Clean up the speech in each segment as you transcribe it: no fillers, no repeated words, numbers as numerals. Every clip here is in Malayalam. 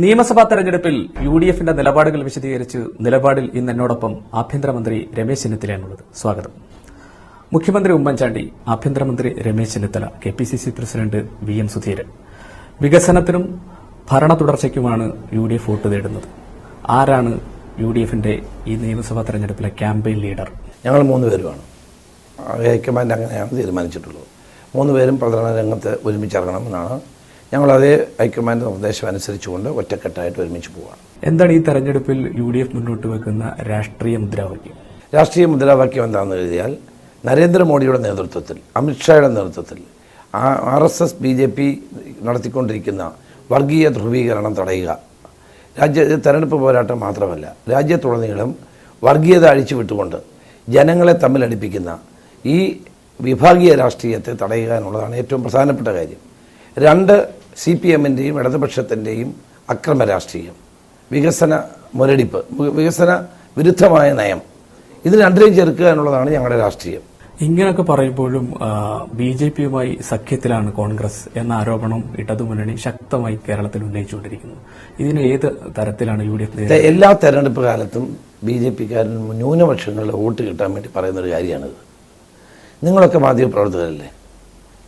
നിയമസഭാ തെരഞ്ഞെടുപ്പിൽ യു.ഡി.എഫിന്റെ നിലപാടുകൾ വിശദീകരിച്ച് നിലപാടിൽ ഇന്ന് എന്നോടൊപ്പം ആഭ്യന്തരമന്ത്രി രമേശ് ചെന്നിത്തലയാണുള്ളത്. സ്വാഗതം. മുഖ്യമന്ത്രി ഉമ്മൻചാണ്ടി, ആഭ്യന്തരമന്ത്രി Ramesh Chennithala, KPCC president VM. Sudheeran. വികസനത്തിനും ഭരണ തുടർച്ചയ്ക്കുമാണ് യു.ഡി.എഫ് വോട്ട് തേടുന്നത്. ആരാണ് യു.ഡി.എഫിന്റെ ഈ നിയമസഭാ തെരഞ്ഞെടുപ്പിലെ ക്യാമ്പയിൻ ലീഡർ? ഞങ്ങൾ 3 പേരുമാണ്. ഹൈക്കമാൻഡ് അങ്ങനെയാണ് തീരുമാനിച്ചിട്ടുള്ളത്. 3 പേരും പ്രചരണ രംഗത്ത് ഒരുമിച്ചിറങ്ങണമെന്നാണ്. ഞങ്ങൾ അതേ ഹൈക്കമാൻഡ് നിർദ്ദേശം അനുസരിച്ചുകൊണ്ട് ഒറ്റക്കെട്ടായിട്ട് ഒരുമിച്ച് പോവുകയാണ്. എന്താണ് ഈ തെരഞ്ഞെടുപ്പിൽ യു.ഡി.എഫ് മുന്നോട്ട് വെക്കുന്ന രാഷ്ട്രീയ മുദ്രാവാക്യം? രാഷ്ട്രീയ മുദ്രാവാക്യം എന്താണെന്ന് എഴുതിയാൽ, നരേന്ദ്രമോദിയുടെ നേതൃത്വത്തിൽ, അമിത്ഷായുടെ നേതൃത്വത്തിൽ RSS BJP നടത്തിക്കൊണ്ടിരിക്കുന്ന വർഗീയ ധ്രുവീകരണം തടയുക. തെരഞ്ഞെടുപ്പ് പോരാട്ടം മാത്രമല്ല, രാജ്യത്തുടനീളം വർഗീയത അഴിച്ചുവിട്ടുകൊണ്ട് ജനങ്ങളെ തമ്മിലടിപ്പിക്കുന്ന ഈ വിഭാഗീയ രാഷ്ട്രീയത്തെ തടയുക എന്നുള്ളതാണ് ഏറ്റവും പ്രധാനപ്പെട്ട കാര്യം. 2, CPM-ൻ്റെയും ഇടതുപക്ഷത്തിൻ്റെയും അക്രമ രാഷ്ട്രീയം, വികസന മുരടിപ്പ്, വികസന വിരുദ്ധമായ നയം, ഇത് രണ്ടിനെയും ചെറുക്കുക എന്നുള്ളതാണ് ഞങ്ങളുടെ രാഷ്ട്രീയം. ഇങ്ങനെയൊക്കെ പറയുമ്പോഴും BJP-യുമായി സഖ്യത്തിലാണ് കോൺഗ്രസ് എന്ന ആരോപണം ഇടതുമുന്നണി ശക്തമായി കേരളത്തിൽ ഉന്നയിച്ചുകൊണ്ടിരിക്കുന്നു. ഇതിന് ഏത് തരത്തിലാണ് യു.ഡി.എഫ്? എല്ലാ തെരഞ്ഞെടുപ്പ് കാലത്തും BJP-ക്കാരൻ ന്യൂനപക്ഷങ്ങളുടെ വോട്ട് കിട്ടാൻ വേണ്ടി പറയുന്നൊരു കാര്യമാണിത്. നിങ്ങളൊക്കെ മാധ്യമപ്രവർത്തകരല്ലേ?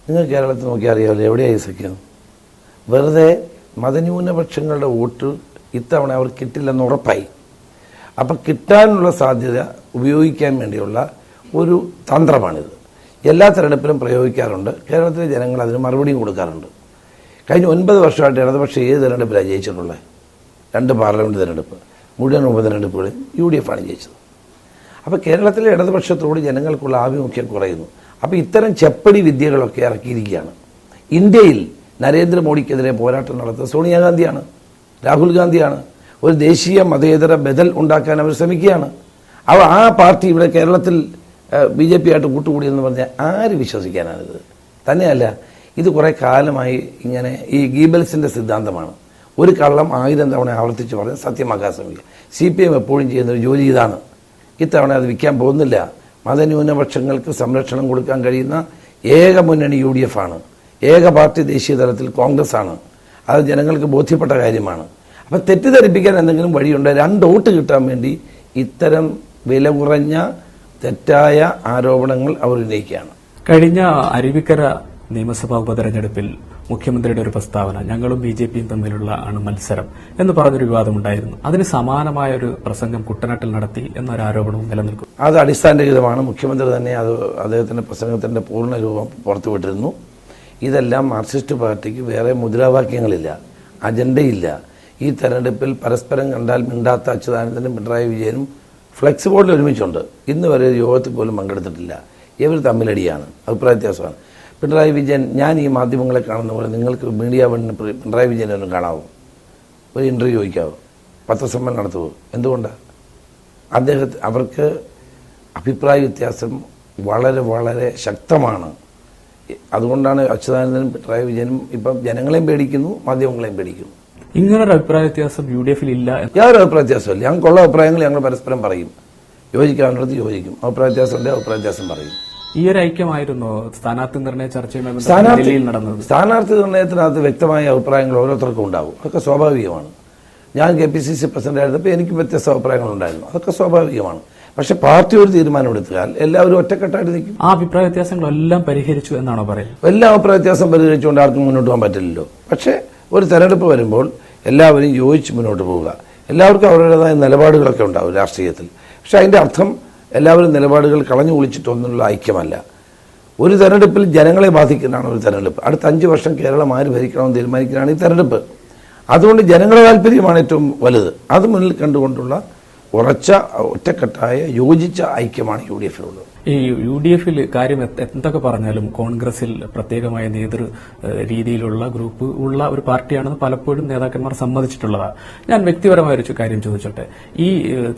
നിങ്ങൾ കേരളത്തിൽ നോക്കിയാൽ അറിയാമല്ലോ എവിടെയായി സഖ്യം. വെറുതെ മതന്യൂനപക്ഷങ്ങളുടെ വോട്ട് ഇത്തവണ അവർ കിട്ടില്ലെന്ന് ഉറപ്പായി. അപ്പം കിട്ടാനുള്ള സാധ്യത ഉപയോഗിക്കാൻ വേണ്ടിയുള്ള ഒരു തന്ത്രമാണിത്. എല്ലാ തെരഞ്ഞെടുപ്പിലും പ്രയോഗിക്കാറുണ്ട്. കേരളത്തിലെ ജനങ്ങൾ അതിന് മറുപടിയും കൊടുക്കാറുണ്ട്. കഴിഞ്ഞ 9 വർഷമായിട്ട് ഇടതുപക്ഷം ഏത് തെരഞ്ഞെടുപ്പിലാണ് ജയിച്ചിട്ടുള്ളത്? 2 പാർലമെൻറ്റ് തെരഞ്ഞെടുപ്പ്, മുഴുവൻ ഉപതെരഞ്ഞെടുപ്പുകളിൽ UDF ആണ് ജയിച്ചത്. അപ്പോൾ കേരളത്തിലെ ഇടതുപക്ഷത്തോട് ജനങ്ങൾക്കുള്ള ആഭിമുഖ്യം കുറയുന്നു. അപ്പോൾ ഇത്തരം ചെപ്പടി വിദ്യകളൊക്കെ ഇറക്കിയിരിക്കുകയാണ്. ഇന്ത്യയിൽ നരേന്ദ്രമോദിക്കെതിരെ പോരാട്ടം നടത്തുന്നത് സോണിയാഗാന്ധിയാണ്, രാഹുൽ ഗാന്ധിയാണ്. ഒരു ദേശീയ മതേതര ബദൽ ഉണ്ടാക്കാൻ അവർ ശ്രമിക്കുകയാണ്. ആ പാർട്ടി ഇവിടെ കേരളത്തിൽ BJP ആയിട്ട് കൂട്ടുകൂടിയെന്ന് പറഞ്ഞാൽ ആര് വിശ്വസിക്കാനാണിത്? തന്നെയല്ല, ഇത് കുറേ കാലമായി ഇങ്ങനെ ഈ ഗീബൽസിൻ്റെ സിദ്ധാന്തമാണ്. ഒരു കള്ളം 1000 തവണ ആവർത്തിച്ച് പറഞ്ഞ് സത്യമാക്കാൻ ശ്രമിക്കുക. CPM എപ്പോഴും ചെയ്യുന്നൊരു ജോലി ഇതാണ്. ഇത്തവണ അത് വിൽക്കാൻ പോകുന്നില്ല. മതന്യൂനപക്ഷങ്ങൾക്ക് സംരക്ഷണം കൊടുക്കാൻ കഴിയുന്ന ഏക മുന്നണി UDF ആണ്. ഏക പാർട്ടി ദേശീയ തലത്തിൽ കോൺഗ്രസ് ആണ്. അത് ജനങ്ങൾക്ക് ബോധ്യപ്പെട്ട കാര്യമാണ്. അപ്പം തെറ്റിദ്ധരിപ്പിക്കാൻ എന്തെങ്കിലും വഴിയുണ്ട്? 2 വോട്ട് കിട്ടാൻ വേണ്ടി ഇത്തരം വില കുറഞ്ഞ തെറ്റായ ആരോപണങ്ങൾ അവർ ഉന്നയിക്കുകയാണ്. കഴിഞ്ഞ അരുവിക്കര നിയമസഭാ ഉപതെരഞ്ഞെടുപ്പിൽ മുഖ്യമന്ത്രിയുടെ ഒരു പ്രസ്താവന, ഞങ്ങളും BJP-യും തമ്മിലുള്ള ആണ് മത്സരം എന്ന് പറഞ്ഞൊരു വിവാദമുണ്ടായിരുന്നു. അതിന് സമാനമായ ഒരു പ്രസംഗം കുട്ടനാട്ടിൽ നടത്തി എന്നൊരു ആരോപണവും നിലനിൽക്കും. അത് അടിസ്ഥാനരഹിതമാണ്. മുഖ്യമന്ത്രി തന്നെ അദ്ദേഹത്തിന്റെ പ്രസംഗത്തിന്റെ പൂർണ്ണ രൂപം പുറത്തുവിട്ടിരുന്നു. ഇതെല്ലാം മാർക്സിസ്റ്റ് പാർട്ടിക്ക് വേറെ മുദ്രാവാക്യങ്ങളില്ല, അജണ്ടയില്ല. ഈ തെരഞ്ഞെടുപ്പിൽ പരസ്പരം കണ്ടാൽ മിണ്ടാത്ത അച്യുതാനന്ദനും പിണറായി വിജയനും ഫ്ലെക്സ് ബോർഡിൽ ഒരുമിച്ചുണ്ട്. ഇന്ന് വരെ ഒരു യോഗത്തിൽ പോലും പങ്കെടുത്തിട്ടില്ല. ഇവർ തമ്മിലടിയാണ്, അഭിപ്രായ വ്യത്യാസമാണ്. പിണറായി വിജയൻ, ഞാൻ ഈ മാധ്യമങ്ങളെ കാണുന്ന പോലെ നിങ്ങൾക്ക് മീഡിയ വണ്ണിന് പിണറായി വിജയനൊന്നും കാണാവോ? ഒരു ഇൻ്റർവ്യൂ ചോദിക്കാവോ? പത്രസമ്മേളനം നടത്തുമോ? എന്തുകൊണ്ടാണ്? അവർക്ക് അഭിപ്രായ വ്യത്യാസം വളരെ വളരെ ശക്തമാണ്. അതുകൊണ്ടാണ് അച്യുതാനന്ദനും പിണറായി വിജയനും ഇപ്പം ജനങ്ങളെയും പേടിക്കുന്നു, മാധ്യമങ്ങളെയും പേടിക്കുന്നു. ഇങ്ങനൊരു അഭിപ്രായ വ്യത്യാസം യു.ഡി.എഫിൽ ഇല്ല. യാതൊരു അഭിപ്രായ വ്യത്യാസമില്ല. ഞങ്ങൾക്കുള്ള അഭിപ്രായങ്ങൾ ഞങ്ങൾ പരസ്പരം പറയും, യോജിക്കാവുന്നിടത്ത് യോജിക്കും. അഭിപ്രായ വ്യത്യാസം ഉണ്ടെങ്കിൽ അഭിപ്രായ വ്യത്യാസം പറയും. ഈ ഒരു ഐക്യമായിരുന്നു സ്ഥാനാർത്ഥി നിർണയ ചർച്ചയുമായി നടന്നത്. സ്ഥാനാർത്ഥി നിർണയത്തിനകത്ത് വ്യക്തമായ അഭിപ്രായങ്ങൾ ഓരോരുത്തർക്കും ഉണ്ടാവും. അതൊക്കെ സ്വാഭാവികമാണ്. ഞാൻ KPCC പ്രസിഡന്റ് ആയിരുന്നപ്പോൾ എനിക്ക് വ്യത്യസ്ത അഭിപ്രായങ്ങളുണ്ടായിരുന്നു. അതൊക്കെ സ്വാഭാവികമാണ്. പക്ഷെ പാർട്ടി ഒരു തീരുമാനമെടുത്താൽ എല്ലാവരും ഒറ്റക്കെട്ടായിട്ട് നിൽക്കും. ആ അഭിപ്രായ വ്യത്യാസങ്ങളെല്ലാം പരിഹരിച്ചു എന്നാണോ പറയുന്നത്? എല്ലാ അഭിപ്രായ വ്യത്യാസം പരിഹരിച്ചുകൊണ്ട് ആർക്കും മുന്നോട്ട് പോകാൻ പറ്റില്ലല്ലോ. പക്ഷേ ഒരു തെരഞ്ഞെടുപ്പ് വരുമ്പോൾ എല്ലാവരും യോജിച്ച് മുന്നോട്ട് പോവുക. എല്ലാവർക്കും അവരുടേതായ നിലപാടുകളൊക്കെ ഉണ്ടാവും രാഷ്ട്രീയത്തിൽ. പക്ഷെ അതിൻ്റെ അർത്ഥം എല്ലാവരും നിലപാടുകൾ കളഞ്ഞു കുളിച്ചിട്ടൊന്നുള്ള ഐക്യമല്ല. ഒരു തെരഞ്ഞെടുപ്പിൽ ജനങ്ങളെ ബാധിക്കുന്നതാണ് ഒരു തെരഞ്ഞെടുപ്പ്. അടുത്ത 5 വർഷം കേരളം ആര് ഭരിക്കണമെന്ന് തീരുമാനിക്കുന്നതാണ് ഈ തെരഞ്ഞെടുപ്പ്. അതുകൊണ്ട് ജനങ്ങളുടെ താല്പര്യമാണ് ഏറ്റവും വലുത്. അത് മുന്നിൽ കണ്ടുകൊണ്ടുള്ള ഉറച്ച ഒറ്റക്കെട്ടായ യോജിച്ച ഐക്യമാണ് UDF-ലുള്ളത്. ഈ UDF-ൽ കാര്യം എന്തൊക്കെ പറഞ്ഞാലും കോൺഗ്രസിൽ പ്രത്യേകമായ നേതൃ രീതിയിലുള്ള ഗ്രൂപ്പ് ഉള്ള ഒരു പാർട്ടിയാണെന്ന് പലപ്പോഴും നേതാക്കന്മാർ സമ്മതിച്ചിട്ടുള്ളതാണ്. ഞാൻ വ്യക്തിപരമായ ഒരു കാര്യം ചോദിച്ചോട്ടെ. ഈ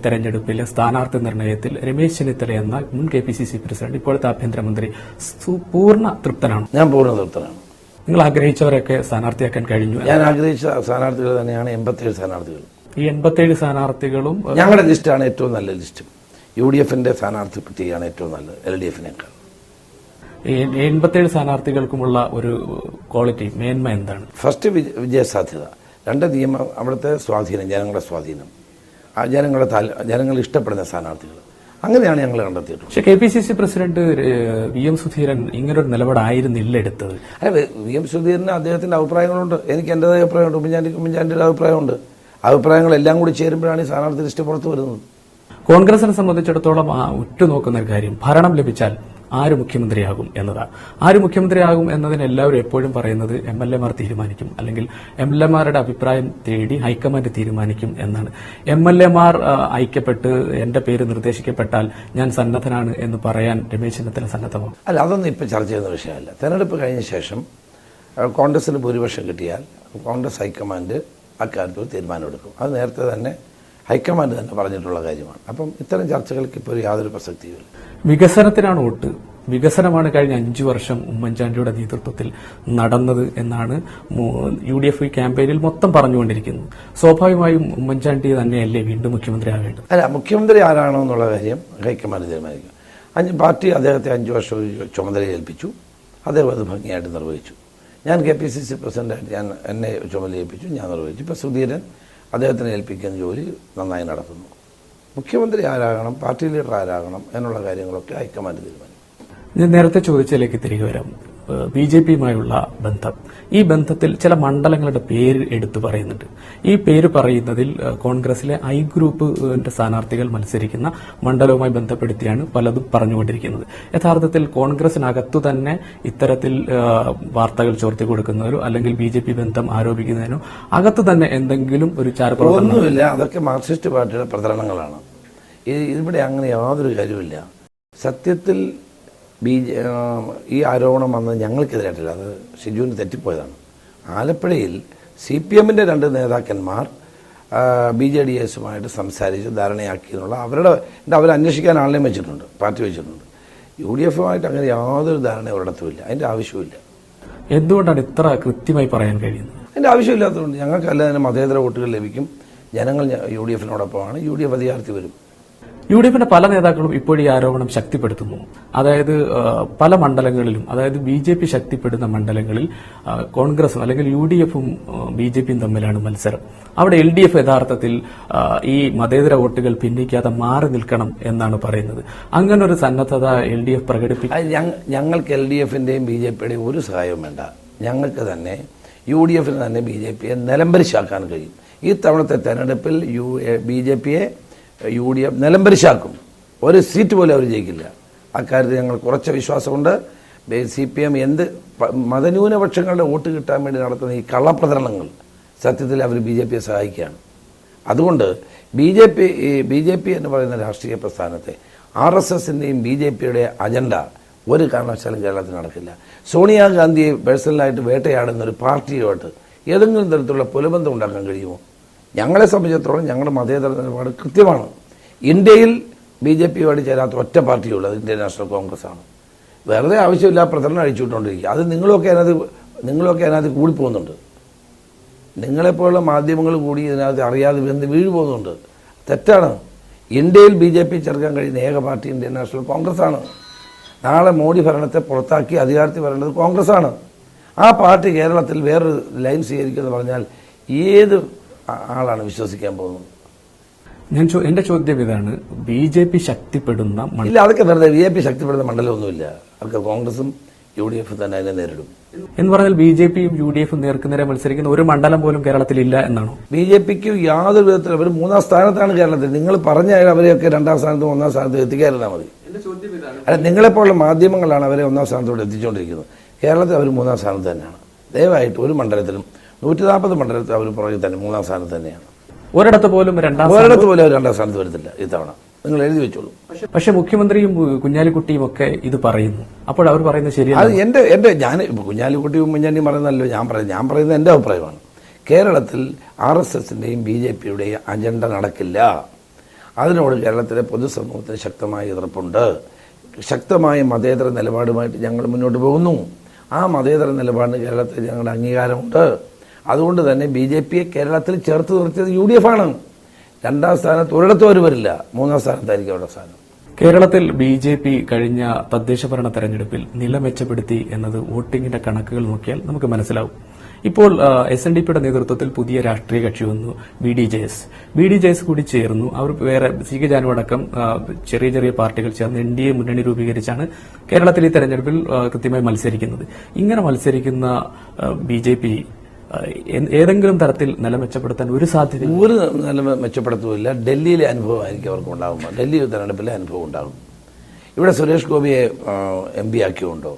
തെരഞ്ഞെടുപ്പിലെ സ്ഥാനാർത്ഥി നിർണയത്തിൽ രമേശ് ചെന്നിത്തല എന്ന മുൻ KPCC പ്രസിഡന്റ്, ഇപ്പോഴത്തെ ആഭ്യന്തരമന്ത്രി പൂർണ്ണ തൃപ്തനാണ്? ഞാൻ പൂർണ്ണ തൃപ്തനാണ്. നിങ്ങൾ ആഗ്രഹിച്ചവരൊക്കെ സ്ഥാനാർത്ഥിയാക്കാൻ കഴിഞ്ഞു? ഞാൻ ആഗ്രഹിച്ച സ്ഥാനാർത്ഥികൾ തന്നെയാണ് 87 സ്ഥാനാർത്ഥികൾ. ഈ 87 സ്ഥാനാർത്ഥികളും ഞങ്ങളുടെ ലിസ്റ്റാണ് ഏറ്റവും നല്ല ലിസ്റ്റ്. UDF-ന്റെ സ്ഥാനാർത്ഥി പട്ടികയാണ് ഏറ്റവും നല്ലത് LDF-നേക്കാൾ. 87 സ്ഥാനാർത്ഥികൾക്കുമുള്ള ഒരു ക്വാളിറ്റി, മേന്മ എന്താണ്? ഫസ്റ്റ് വിജയ സാധ്യത, രണ്ട് അവിടുത്തെ സ്വാധീനം, ജനങ്ങളുടെ സ്വാധീനം, ആ ജനങ്ങൾ ഇഷ്ടപ്പെടുന്ന സ്ഥാനാർത്ഥികൾ, അങ്ങനെയാണ് ഞങ്ങൾ കണ്ടെത്തിയിട്ടുള്ളത്. പക്ഷേ KPCC പ്രസിഡന്റ് VM സുധീരൻ ഇങ്ങനൊരു നിലപാടായിരുന്നില്ല എടുത്തത്. അല്ല, VM സുധീരന് അദ്ദേഹത്തിന്റെ അഭിപ്രായങ്ങളുണ്ട്, എനിക്ക് എന്റേതായ അഭിപ്രായമുണ്ട്, ഉമ്മൻചാണ്ടിയുടെ അഭിപ്രായമുണ്ട്. അഭിപ്രായങ്ങളെല്ലാം കൂടി ചേരുമ്പോഴാണ് ഈ സ്ഥാനാർത്ഥി ലിസ്റ്റ് പുറത്തു വരുന്നത്. കോൺഗ്രസിനെ സംബന്ധിച്ചിടത്തോളം ഉറ്റുനോക്കുന്ന ഒരു കാര്യം ഭരണം ലഭിച്ചാൽ ആര് മുഖ്യമന്ത്രിയാകും എന്നതാണ്. ആര് മുഖ്യമന്ത്രിയാകും എന്നതിന് എല്ലാവരും എപ്പോഴും പറയുന്നത് MLA മാർ തീരുമാനിക്കും, അല്ലെങ്കിൽ MLA മാരുടെ അഭിപ്രായം തേടി ഹൈക്കമാൻഡ് തീരുമാനിക്കും എന്നാണ്. MLA മാർ ഐക്യപ്പെട്ട് എന്റെ പേര് നിർദ്ദേശിക്കപ്പെട്ടാൽ ഞാൻ സന്നദ്ധനാണ് എന്ന് പറയാൻ രമേശ് ചെന്നിത്തല സന്നദ്ധമാകും. അല്ല, അതൊന്നും ഇപ്പം ചർച്ച ചെയ്യുന്ന വിഷയമല്ല. തെരഞ്ഞെടുപ്പ് കഴിഞ്ഞ ശേഷം കോൺഗ്രസിന് ഭൂരിപക്ഷം കിട്ടിയാൽ കോൺഗ്രസ് ഹൈക്കമാൻഡ് അക്കാര്യത്തിൽ തീരുമാനമെടുക്കും. അത് നേരത്തെ തന്നെ ഹൈക്കമാൻഡ് തന്നെ പറഞ്ഞിട്ടുള്ള കാര്യമാണ്. അപ്പം ഇത്തരം ചർച്ചകൾക്ക് ഇപ്പോൾ യാതൊരു പ്രസക്തിയുമില്ല. വികസനത്തിനാണ് വോട്ട്. വികസനമാണ് കഴിഞ്ഞ 5 വർഷം ഉമ്മൻചാണ്ടിയുടെ നേതൃത്വത്തിൽ നടന്നത് എന്നാണ് UDF ക്യാമ്പയിനിൽ മൊത്തം പറഞ്ഞുകൊണ്ടിരിക്കുന്നത്. സ്വാഭാവികമായും ഉമ്മൻചാണ്ടി തന്നെയല്ലേ വീണ്ടും മുഖ്യമന്ത്രി ആവേണ്ടത്? അല്ല, മുഖ്യമന്ത്രി ആരാണോ എന്നുള്ള കാര്യം ഹൈക്കമാൻഡ് തീരുമാനിക്കും. പാർട്ടി അദ്ദേഹത്തെ 5 വർഷം ചുമതല ഏൽപ്പിച്ചു, അദ്ദേഹം അത് ഭംഗിയായിട്ട് നിർവഹിച്ചു. ഞാൻ KPCC പ്രസിഡന്റായിട്ട് എന്നെ ചുമതല ഏൽപ്പിച്ചു, ഞാൻ നിർവഹിച്ചു. ഇപ്പോൾ സുധീരൻ അദ്ദേഹത്തിന് ഏൽപ്പിക്കുന്ന ജോലി നന്നായി നടത്തുന്നു. മുഖ്യമന്ത്രി ആരാകണം, പാർട്ടി ലീഡർ ആരാകണം എന്നുള്ള കാര്യങ്ങളൊക്കെ ഹൈക്കമാൻഡ് തീരുമാനിക്കും. ഞാൻ നേരത്തെ ചോദിച്ചതിലേക്ക് തിരികെ വരാം. BJPയുമായുള്ള ബന്ധം, ഈ ബന്ധത്തിൽ ചില മണ്ഡലങ്ങളുടെ പേര് എടുത്തു പറയുന്നുണ്ട്. ഈ പേര് പറയുന്നതിൽ കോൺഗ്രസിലെ I ഗ്രൂപ്പിന്റെ സ്ഥാനാർത്ഥികൾ മത്സരിക്കുന്ന മണ്ഡലവുമായി ബന്ധപ്പെടുത്തിയാണ് പലതും പറഞ്ഞുകൊണ്ടിരിക്കുന്നത്. യഥാർത്ഥത്തിൽ കോൺഗ്രസിനകത്തു തന്നെ ഇത്തരത്തിൽ വാർത്തകൾ ചോർത്തി കൊടുക്കുന്നതിനോ അല്ലെങ്കിൽ BJP ബന്ധം ആരോപിക്കുന്നതിനോ അകത്തു തന്നെ എന്തെങ്കിലും ഒരു ഒന്നുമില്ല. അതൊക്കെ മാർക്സിസ്റ്റ് പാർട്ടിയുടെ പ്രചരണങ്ങളാണ്. ഇവിടെ അങ്ങനെ യാതൊരു കാര്യമില്ല. സത്യത്തിൽ ഈ ആരോപണം വന്നത് ഞങ്ങൾക്കെതിരായിട്ടില്ല, അത് ഷിജുവിന് തെറ്റിപ്പോയതാണ്. ആലപ്പുഴയിൽ CPMന്റെ 2 നേതാക്കന്മാർ BJDSുമായിട്ട് സംസാരിച്ച് ധാരണയാക്കി എന്നുള്ള അവർ അന്വേഷിക്കാൻ ആളിനെ വെച്ചിട്ടുണ്ട്, പാർട്ടി വെച്ചിട്ടുണ്ട്. UDFുമായിട്ട് അങ്ങനെ യാതൊരു ധാരണ ഒരിടത്തുമില്ല. അതിൻ്റെ ആവശ്യമില്ല. എന്തുകൊണ്ടാണ് ഇത്ര കൃത്യമായി പറയാൻ കഴിയുന്നത്? അതിൻ്റെ ആവശ്യമില്ലാത്തതുകൊണ്ട്. ഞങ്ങൾക്കല്ല തന്നെ മതേതര വോട്ടുകൾ ലഭിക്കും. ജനങ്ങൾ UDFിനോടൊപ്പമാണ്. UDF അധികാരത്തിൽ വരും. UDFിന്റെ പല നേതാക്കളും ഇപ്പോൾ ഈ ആരോപണം ശക്തിപ്പെടുത്തുന്നു. അതായത് പല മണ്ഡലങ്ങളിലും, അതായത് BJP ശക്തിപ്പെടുന്ന മണ്ഡലങ്ങളിൽ കോൺഗ്രസും അല്ലെങ്കിൽ UDFും BJPയും തമ്മിലാണ് മത്സരം. അവിടെ LDF യഥാർത്ഥത്തിൽ ഈ മതേതര വോട്ടുകൾ ഭിന്നിക്കാതെ മാറി നിൽക്കണം എന്നാണ് പറയുന്നത്. അങ്ങനെ ഒരു സന്നദ്ധത LDF പ്രകടിപ്പിക്കും. ഞങ്ങൾക്ക് LDFന്റെയും BJPയുടെയും ഒരു സഹായവും വേണ്ട. ഞങ്ങൾക്ക് തന്നെ UDFിന് തന്നെ BJPയെ നിലംപരിശാക്കാൻ കഴിയും. ഈ തവണത്തെ തെരഞ്ഞെടുപ്പിൽ BJPയെ UDF നിലംപരിശാക്കും. ഒരു സീറ്റ് പോലും അവർ ജയിക്കില്ല. അക്കാര്യത്തിൽ ഞങ്ങൾ കുറച്ച് വിശ്വാസമുണ്ട്. CPM എന്ത് മതന്യൂനപക്ഷങ്ങളുടെ വോട്ട് കിട്ടാൻ വേണ്ടി നടത്തുന്ന ഈ കള്ളപ്രചരണങ്ങൾ സത്യത്തിൽ അവർ BJPയെ സഹായിക്കുകയാണ്. അതുകൊണ്ട് BJP എന്ന് പറയുന്ന രാഷ്ട്രീയ പ്രസ്ഥാനത്തെ RSSന്റെയും BJPയുടെ അജണ്ട ഒരു കാരണവശാലും കേരളത്തിൽ നടക്കില്ല. സോണിയാഗാന്ധിയെ പേഴ്സണലായിട്ട് വേട്ടയാടുന്ന ഒരു പാർട്ടിയുമായിട്ട് ഏതെങ്കിലും തരത്തിലുള്ള പുലബന്ധം ഉണ്ടാക്കാൻ കഴിയുമോ? ഞങ്ങളെ സംബന്ധിച്ചിടത്തോളം ഞങ്ങളുടെ മതേതര നിലപാട് കൃത്യമാണ്. ഇന്ത്യയിൽ BJPയുമായിട്ട് ചേരാത്ത ഒറ്റ പാർട്ടിയുള്ളത് ഇന്ത്യൻ നാഷണൽ കോൺഗ്രസ് ആണ്. വെറുതെ ആവശ്യമില്ല പ്രചരണം അഴിച്ചുവിട്ടുകൊണ്ടിരിക്കുക. അത് നിങ്ങളൊക്കെ അതിനകത്ത് കൂടിപ്പോകുന്നുണ്ട്. നിങ്ങളെപ്പോലുള്ള മാധ്യമങ്ങൾ കൂടി ഇതിനകത്ത് അറിയാതെ വീഴു പോകുന്നുണ്ട്. തെറ്റാണ്. ഇന്ത്യയിൽ BJP ചേർക്കാൻ കഴിയുന്ന ഏക പാർട്ടി ഇന്ത്യൻ നാഷണൽ കോൺഗ്രസ് ആണ്. നാളെ മോഡി ഭരണത്തെ പുറത്താക്കി അധികാരത്തിൽ വരേണ്ടത് കോൺഗ്രസ് ആണ്. ആ പാർട്ടി കേരളത്തിൽ വേറൊരു ലൈൻ സ്വീകരിക്കുമെന്ന് പറഞ്ഞാൽ ഏത് ആളാണ് വിശ്വസിക്കാൻ പോകുന്നത്? എന്റെ ചോദ്യം ഇതാണ്, BJP ശക്തിപ്പെടുന്ന ഇല്ല, അതൊക്കെ വെറുതെ. BJP ശക്തിപ്പെടുന്ന മണ്ഡലമൊന്നുമില്ല. അതൊക്കെ കോൺഗ്രസും UDF തന്നെ അതിനെ നേരിടും എന്ന് പറഞ്ഞാൽ BJPയും UDFും നേർക്കുനേരെ മത്സരിക്കുന്ന ഒരു മണ്ഡലം പോലും കേരളത്തിൽ ഇല്ല എന്നാണോ? BJPക്ക് യാതൊരു വിധത്തിലും അവർ 3ാം സ്ഥാനത്താണ് കേരളത്തിൽ. നിങ്ങൾ പറഞ്ഞ അവരെയൊക്കെ 2ാം സ്ഥാനത്തും 1ാം സ്ഥാനത്തും എത്തിക്കാതിരുന്നാൽ മതി. അല്ല, നിങ്ങളെപ്പോലുള്ള മാധ്യമങ്ങളാണ് അവരെ 1ാം സ്ഥാനത്തോട് എത്തിച്ചുകൊണ്ടിരിക്കുന്നത്. കേരളത്തിൽ അവർ 3ാം സ്ഥാനത്ത് തന്നെയാണ്. ദയവായിട്ട് ഒരു മണ്ഡലത്തിലും 140 മണ്ഡലത്തിൽ അവർ പുറകിൽ തന്നെ 3ാം സ്ഥാനത്ത് തന്നെയാണ്. ഒരിടത്ത് പോലും അവർ 2ാം സ്ഥാനത്ത് വരത്തില്ല ഇത്തവണ. നിങ്ങൾ എഴുതി വെച്ചോളൂ. പക്ഷെ മുഖ്യമന്ത്രിയും കുഞ്ഞാലിക്കുട്ടിയും ഒക്കെ ഇത് പറയുന്നു. അപ്പോൾ അവർ പറയുന്നത് ശരിയാണ്. അത് ഞാൻ കുഞ്ഞാലിക്കുട്ടിയും കുഞ്ഞാലിയും പറയുന്നല്ലോ ഞാൻ പറയുന്നത് എൻ്റെ അഭിപ്രായമാണ്. കേരളത്തിൽ RSSന്റെയും BJPയുടെയും അജണ്ട നടക്കില്ല. അതിനോട് കേരളത്തിലെ പൊതുസമൂഹത്തിന് ശക്തമായ എതിർപ്പുണ്ട്. ശക്തമായ മതേതര നിലപാടുമായിട്ട് ഞങ്ങൾ മുന്നോട്ട് പോകുന്നു. ആ മതേതര നിലപാടിന് കേരളത്തിൽ ഞങ്ങളുടെ അംഗീകാരമുണ്ട്. അതുകൊണ്ട് തന്നെ BJPയെ കേരളത്തിൽ ചേർത്ത് നിർത്തിയത് UDF ആണ്. 2ാം സ്ഥാനത്ത് ഒരിടത്തും അവർ വരില്ല. 3ാം സ്ഥാനത്തായിരിക്കും അവരുടെ സ്ഥാനം. കേരളത്തിൽ BJP കഴിഞ്ഞ തദ്ദേശ ഭരണ തെരഞ്ഞെടുപ്പിൽ നില മെച്ചപ്പെടുത്തി എന്നത് വോട്ടിംഗിന്റെ കണക്കുകൾ നോക്കിയാൽ നമുക്ക് മനസ്സിലാവും. ഇപ്പോൾ SNDPയുടെ നേതൃത്വത്തിൽ പുതിയ രാഷ്ട്രീയ കക്ഷി വന്നു, BDJS കൂടി ചേർന്നു. അവർ വേറെ CK ജാനു അടക്കം ചെറിയ ചെറിയ പാർട്ടികൾ ചേർന്ന് NDA മുന്നണി രൂപീകരിച്ചാണ് കേരളത്തിൽ ഈ തെരഞ്ഞെടുപ്പിൽ കൃത്യമായി മത്സരിക്കുന്നത്. ഇങ്ങനെ മത്സരിക്കുന്ന BJP ഏതെങ്കിലും തരത്തിൽ നില മെച്ചപ്പെടുത്താൻ ഒരു സാധ്യത? ഒരു നില മെച്ചപ്പെടുത്തുമില്ല. ഡൽഹിയിലെ അനുഭവമായിരിക്കും അവർക്ക് ഉണ്ടാകുമ്പോൾ, ഡൽഹി തെരഞ്ഞെടുപ്പിലെ അനുഭവം ഉണ്ടാകും. ഇവിടെ സുരേഷ് ഗോപിയെ MP ആക്കിയുണ്ടോ,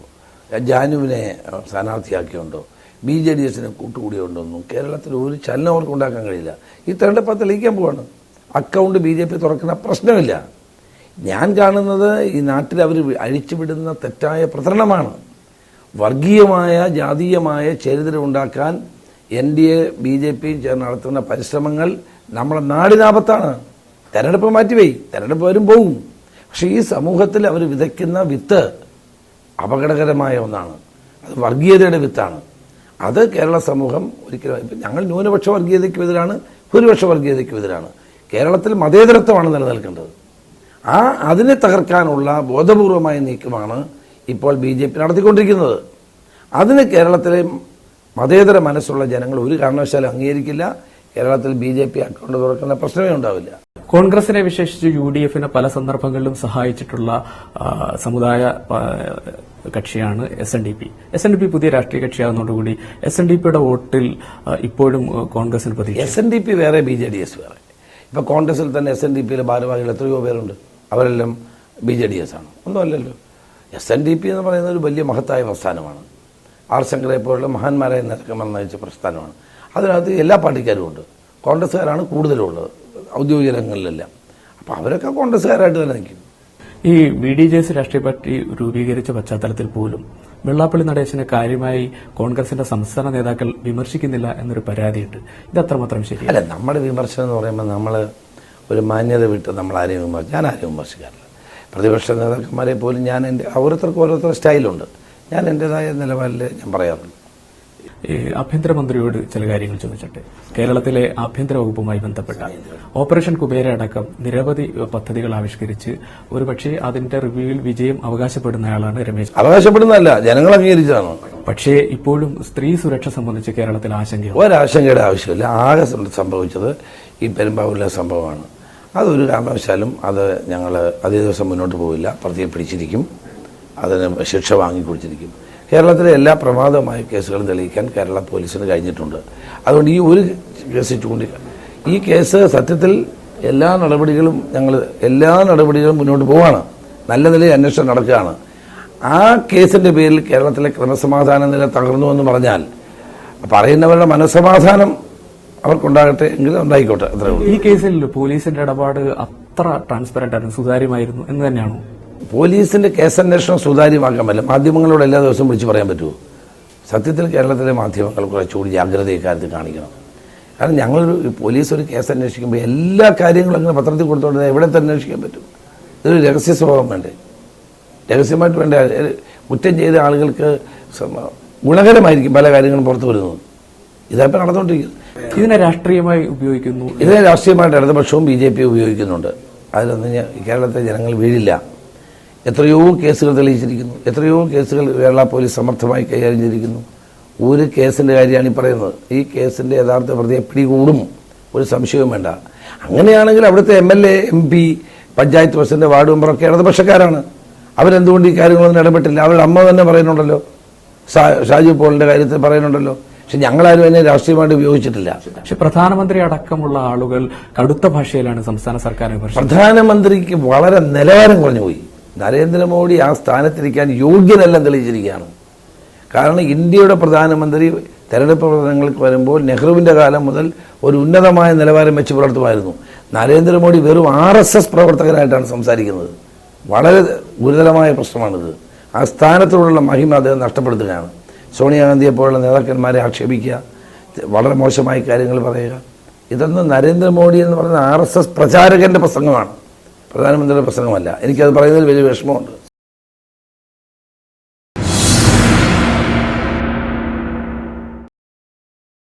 ജാനുവിനെ സ്ഥാനാർത്ഥിയാക്കിയുണ്ടോ, BJDSനെ കൂട്ടുകൂടിയുണ്ടോന്നും കേരളത്തിൽ ഒരു ചലനം അവർക്ക് ഉണ്ടാക്കാൻ കഴിയില്ല. ഈ തെരഞ്ഞെടുപ്പ് തെളിയിക്കാൻ പോവാണ്. അക്കൗണ്ട് BJP തുറക്കുന്ന പ്രശ്നമില്ല. ഞാൻ കാണുന്നത് ഈ നാട്ടിൽ അവർ അഴിച്ചുവിടുന്ന തെറ്റായ പ്രചരണമാണ്. വർഗീയമായ ജാതീയമായ ചേരിതിരിവുണ്ടാക്കാൻ NDA BJP ചേർന്ന് നടത്തുന്ന പരിശ്രമങ്ങൾ നമ്മുടെ നാടിനാപത്താണ്. തെരഞ്ഞെടുപ്പ് മാറ്റിവെയ്, തെരഞ്ഞെടുപ്പ് വരും പോകും. പക്ഷെ ഈ സമൂഹത്തിൽ അവർ വിതയ്ക്കുന്ന വിത്ത് അപകടകരമായ ഒന്നാണ്. അത് വർഗീയതയുടെ വിത്താണ്. അത് കേരള സമൂഹം ഒരിക്കലും, ഞങ്ങൾ ന്യൂനപക്ഷ വർഗീയതയ്ക്കും എതിരാണ്, ഭൂരിപക്ഷ വർഗീയതയ്ക്കും എതിരാണ്. കേരളത്തിൽ മതേതരത്വമാണ് നിലനിൽക്കേണ്ടത്. അതിനെ തകർക്കാനുള്ള ബോധപൂർവമായ നീക്കമാണ് ഇപ്പോൾ BJP നടത്തിക്കൊണ്ടിരിക്കുന്നത്. അതിന് കേരളത്തിലെ മതേതര മനസ്സുള്ള ജനങ്ങൾ ഒരു കാരണവശാലും അംഗീകരിക്കില്ല. കേരളത്തിൽ BJP അക്കൗണ്ട് തുറക്കുന്ന പ്രശ്നമേ ഉണ്ടാവില്ല. കോൺഗ്രസിനെ വിശേഷിച്ച് UDFനെ പല സന്ദർഭങ്ങളിലും സഹായിച്ചിട്ടുള്ള സമുദായ കക്ഷിയാണ് SNDP പുതിയ രാഷ്ട്രീയ കക്ഷിയാകുന്നതോടുകൂടി SNDPയുടെ വോട്ടിൽ ഇപ്പോഴും കോൺഗ്രസിന് പ്രതീക്ഷ. SNDP വേറെ, BJDS വേറെ. ഇപ്പൊ കോൺഗ്രസിൽ തന്നെ SNDPയിലെ ഭാരവാഹികൾ എത്രയോ പേരുണ്ട്. അവരെല്ലാം BJDS ആണ്, ഒന്നുമല്ലല്ലോ. SNDP എന്ന് പറയുന്നത് ഒരു വലിയ മഹത്തായ പ്രസ്ഥാനമാണ്. R ശങ്കറെ പോലുള്ള മഹാന്മാരായ നേതാക്കന്മാർ നയിച്ച പ്രസ്ഥാനമാണ്. അതിനകത്ത് എല്ലാ പാർട്ടിക്കാരും ഉണ്ട്. കോൺഗ്രസ്സുകാരാണ് കൂടുതലുള്ളത് ഔദ്യോഗിക രംഗങ്ങളിലെല്ലാം. അപ്പോൾ അവരൊക്കെ കോൺഗ്രസ്സുകാരായിട്ട് തന്നെ നിൽക്കും. ഈ BDJS രാഷ്ട്രീയ പാർട്ടി രൂപീകരിച്ച പശ്ചാത്തലത്തിൽ പോലും വെള്ളാപ്പള്ളി നടേശനെ കാര്യമായി കോൺഗ്രസിന്റെ സംസ്ഥാന നേതാക്കൾ വിമർശിക്കുന്നില്ല എന്നൊരു പരാതിയുണ്ട്. ഇത് അത്രമാത്രം ശരിയല്ല. അല്ല, നമ്മുടെ വിമർശനം എന്ന് പറയുമ്പോൾ നമ്മൾ ഒരു മാന്യത വിട്ട് ഞാൻ ആരെയും വിമർശിക്കാറില്ല. പ്രതിപക്ഷ നേതാക്കന്മാരെ പോലും ഞാൻ ഓരോരുത്തർക്കും ഓരോരുത്തർ സ്റ്റൈലുണ്ട്. ഞാൻ എൻ്റെതായ നിലപാടിൽ ഞാൻ പറയാറുണ്ട്. ആഭ്യന്തരമന്ത്രിയോട് ചില കാര്യങ്ങൾ ചോദിച്ചട്ടെ. കേരളത്തിലെ ആഭ്യന്തര വകുപ്പുമായി ബന്ധപ്പെട്ട ഓപ്പറേഷൻ കുബേര അടക്കം നിരവധി പദ്ധതികൾ ആവിഷ്കരിച്ച് ഒരുപക്ഷെ അതിന്റെ റിവ്യൂവിൽ വിജയം അവകാശപ്പെടുന്നയാളാണ് രമേശ്. അവകാശപ്പെടുന്നതല്ല, ജനങ്ങൾ അംഗീകരിച്ചതാണ്. പക്ഷേ ഇപ്പോഴും സ്ത്രീ സുരക്ഷ സംബന്ധിച്ച് കേരളത്തിൽ ആശങ്കയാണ്. ഒരാശങ്കയുടെ ആവശ്യമില്ല. ആകെ സംഭവിച്ചത് ഈ പെരുമ്പാവൂരിലെ സംഭവമാണ്. അതൊരു കാരണവശാലും ഞങ്ങൾ അതേ ദിവസം മുന്നോട്ട് പോവില്ല. പ്രതിയെ പിടിച്ചിരിക്കും, അതിന് ശിക്ഷ വാങ്ങിക്കൊടുത്തിരിക്കും. കേരളത്തിലെ എല്ലാ പ്രമാദമായ കേസുകളും തെളിയിക്കാൻ കേരള പോലീസിന് കഴിഞ്ഞിട്ടുണ്ട്. അതുകൊണ്ട് ഈ ഒരു കേസ് ഈ കേസ് സത്യത്തിൽ എല്ലാ നടപടികളും മുന്നോട്ട് പോവാണ്. നല്ല നിലയിൽ അന്വേഷണം നടക്കുകയാണ്. ആ കേസിന്റെ പേരിൽ കേരളത്തിലെ ക്രമസമാധാന നില തകർന്നു എന്ന് പറഞ്ഞാൽ പറയുന്നവരുടെ മനസ്സമാധാനം അവർക്കുണ്ടാകട്ടെ എങ്കിൽ ഉണ്ടായിക്കോട്ടെ. അത്രേ ഉള്ളൂ. ഈ കേസിൽ പോലീസിന്റെ ഇടപാട് അത്ര ട്രാൻസ്പെറന്റ് ആയിരുന്നു, സുതാര്യമായിരുന്നു എന്ന് തന്നെയാണോ? പോലീസിന്റെ കേസന്വേഷണം സുതാര്യമാക്കാൻ പറ്റില്ല. മാധ്യമങ്ങളോട് എല്ലാ ദിവസവും വിളിച്ച് പറയാൻ പറ്റുമോ? സത്യത്തിൽ കേരളത്തിലെ മാധ്യമങ്ങൾ കുറച്ചുകൂടി ജാഗ്രത ഇക്കാര്യത്തിൽ കാണിക്കണം. കാരണം പോലീസ് ഒരു കേസ് അന്വേഷിക്കുമ്പോൾ എല്ലാ കാര്യങ്ങളും അങ്ങനെ പത്രത്തിൽ കൊടുത്തോണ്ട് എവിടെ തന്നെ അന്വേഷിക്കാൻ പറ്റും? ഇതൊരു രഹസ്യ സ്വഭാവം വേണ്ടേ? രഹസ്യമായിട്ട് വേണ്ട. കുറ്റം ചെയ്ത ആളുകൾക്ക് ഗുണകരമായിരിക്കും പല കാര്യങ്ങളും പുറത്തു വരുന്നത്. ഇതായിപ്പോൾ നടന്നുകൊണ്ടിരിക്കുന്നത്. ഇതിനെ രാഷ്ട്രീയമായി ഉപയോഗിക്കുന്നു. ഇതിനെ രാഷ്ട്രീയമായിട്ട് ഇടതുപക്ഷവും BJP ഉപയോഗിക്കുന്നുണ്ട്. അതിലൊന്നും കേരളത്തിലെ ജനങ്ങൾ വീഴില്ല. എത്രയോ കേസുകൾ തെളിയിച്ചിരിക്കുന്നു. എത്രയോ കേസുകൾ കേരള പോലീസ് സമർത്ഥമായി കൈകാര്യം ചെയ്തിരിക്കുന്നു. ഒരു കേസിന്റെ കാര്യമാണ് ഈ പറയുന്നത്. ഈ കേസിന്റെ യഥാർത്ഥ പ്രതിയെ പിടികൂടും, ഒരു സംശയവും വേണ്ട. അങ്ങനെയാണെങ്കിൽ അവിടുത്തെ MLA, MP, panchayat president, ward മെമ്പറൊക്കെ ഇടതുപക്ഷക്കാരാണ്. അവരെന്തുകൊണ്ട് ഈ കാര്യങ്ങളൊന്നും ഇടപെട്ടില്ല? അവരുടെ അമ്മ തന്നെ പറയുന്നുണ്ടല്ലോ, ഷാജു പോളിന്റെ കാര്യത്തിൽ പറയുന്നുണ്ടല്ലോ. പക്ഷെ ഞങ്ങളാരും അതിനെ രാഷ്ട്രീയമായിട്ട് ഉപയോഗിച്ചിട്ടില്ല. പക്ഷെ പ്രധാനമന്ത്രി അടക്കമുള്ള ആളുകൾ കടുത്ത ഭാഷയിലാണ് സംസ്ഥാന സർക്കാർ. പ്രധാനമന്ത്രിക്ക് വളരെ നിലവാരം കുറഞ്ഞുപോയി. നരേന്ദ്രമോദി ആ സ്ഥാനത്തിരിക്കാൻ യോഗ്യനല്ലെന്ന് തെളിയിച്ചിരിക്കുകയാണ്. കാരണം ഇന്ത്യയുടെ പ്രധാനമന്ത്രി തെരഞ്ഞെടുപ്പ് പ്രവർത്തനങ്ങൾക്ക് വരുമ്പോൾ നെഹ്റുവിന്റെ കാലം മുതൽ ഒരു ഉന്നതമായ നിലവാരം വെച്ച് പുലർത്തുമായിരുന്നു. നരേന്ദ്രമോദി വെറും RSS പ്രവർത്തകനായിട്ടാണ് സംസാരിക്കുന്നത്. വളരെ ഗുരുതരമായ പ്രശ്നമാണിത്. ആ സ്ഥാനത്തോടുള്ള മഹിമ അദ്ദേഹം നഷ്ടപ്പെടുത്തുകയാണ്. സോണിയാഗാന്ധിയെ പോലുള്ള നേതാക്കന്മാരെ ആക്ഷേപിക്കുക, വളരെ മോശമായ കാര്യങ്ങൾ പറയുക, ഇതൊന്നും നരേന്ദ്രമോദി എന്ന് പറയുന്ന RSS പ്രചാരകന്റെ പ്രസംഗമാണ്, പ്രധാനമന്ത്രിയുടെ പ്രസംഗമല്ല. എനിക്കത് പറയുന്നതിൽ വലിയ വിഷമമുണ്ട്.